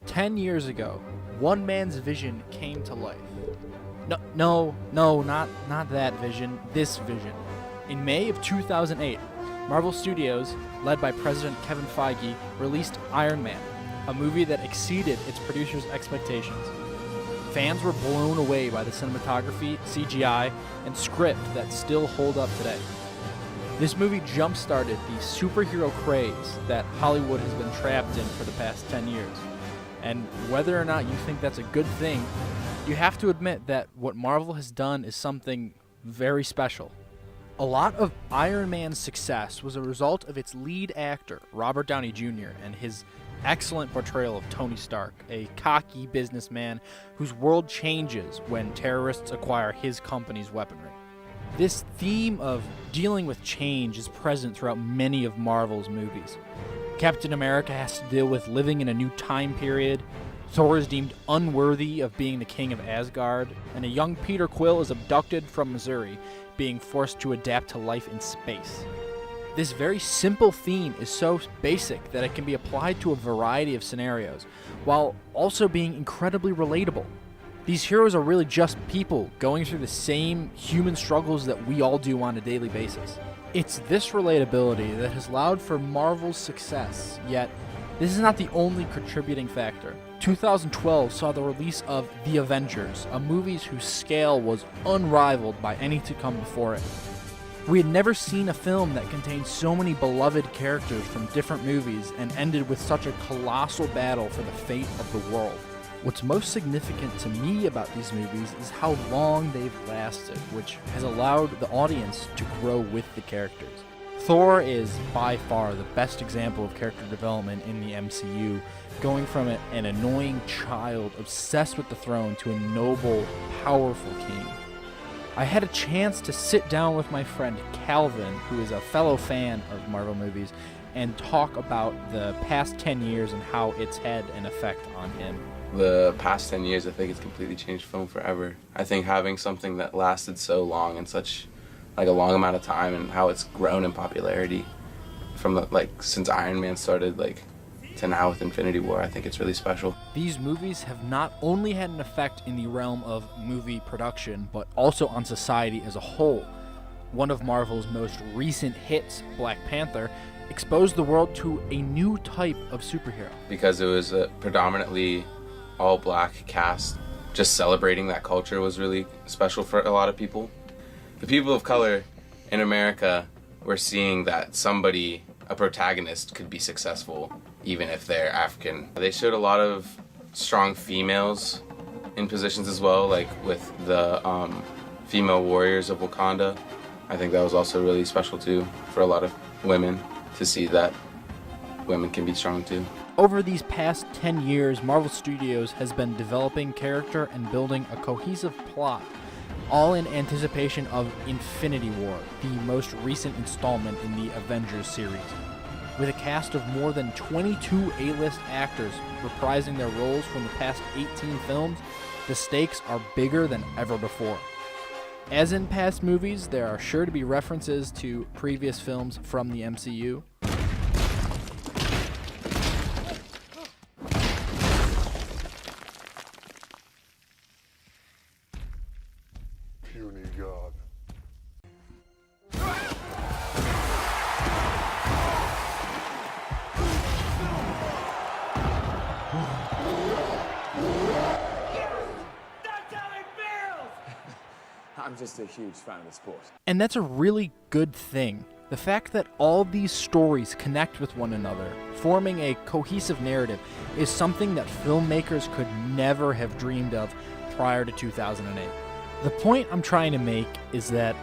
10 years ago, one man's vision came to life. No, not that vision, this vision. In May of 2008, Marvel Studios, led by President Kevin Feige, released Iron Man, a movie that exceeded its producers' expectations. Fans were blown away by the cinematography, CGI, and script that still hold up today. This movie jump-started the superhero craze that Hollywood has been trapped in for the past 10 years. And whether or not you think that's a good thing, you have to admit that what Marvel has done is something very special. A lot of Iron Man's success was a result of its lead actor, Robert Downey Jr., and his excellent portrayal of Tony Stark, a cocky businessman whose world changes when terrorists acquire his company's weaponry. This theme of dealing with change is present throughout many of Marvel's movies. Captain America has to deal with living in a new time period, Thor is deemed unworthy of being the king of Asgard, and a young Peter Quill is abducted from Missouri, being forced to adapt to life in space. This very simple theme is so basic that it can be applied to a variety of scenarios, while also being incredibly relatable. These heroes are really just people going through the same human struggles that we all do on a daily basis. It's this relatability that has allowed for Marvel's success, yet this is not the only contributing factor. 2012 saw the release of The Avengers, a movie whose scale was unrivaled by any to come before it. We had never seen a film that contained so many beloved characters from different movies and ended with such a colossal battle for the fate of the world. What's most significant to me about these movies is how long they've lasted, which has allowed the audience to grow with the characters. Thor is by far the best example of character development in the MCU, going from an annoying child obsessed with the throne to a noble, powerful king. I had a chance to sit down with my friend Calvin, who is a fellow fan of Marvel movies, and talk about the past 10 years and how it's had an effect on him. The past 10 years, I think it's completely changed film forever. I think having something that lasted so long and such a long amount of time, and how it's grown in popularity from since Iron Man started to now with Infinity War, I think it's really special. These movies have not only had an effect in the realm of movie production, but also on society as a whole. One of Marvel's most recent hits, Black Panther, exposed the world to a new type of superhero. Because it was a predominantly all-black cast, just celebrating that culture was really special for a lot of people. The people of color in America were seeing that a protagonist, could be successful even if they're African. They showed a lot of strong females in positions as well, like with the female warriors of Wakanda. I think that was also really special too for a lot of women to see that women can be strong too. Over these past 10 years, Marvel Studios has been developing character and building a cohesive plot, all in anticipation of Infinity War, the most recent installment in the Avengers series. With a cast of more than 22 A-list actors reprising their roles from the past 18 films, the stakes are bigger than ever before. As in past movies, there are sure to be references to previous films from the MCU. Puny God. I'm just a huge fan of the sport. And that's a really good thing. The fact that all these stories connect with one another, forming a cohesive narrative, is something that filmmakers could never have dreamed of prior to 2008. The point I'm trying to make is that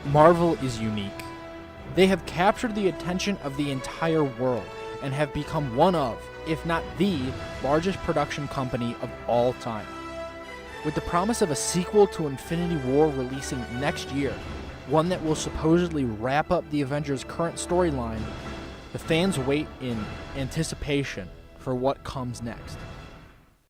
Marvel is unique. They have captured the attention of the entire world and have become one of, if not the, largest production company of all time. With the promise of a sequel to Infinity War releasing next year, one that will supposedly wrap up the Avengers' current storyline, the fans wait in anticipation for what comes next.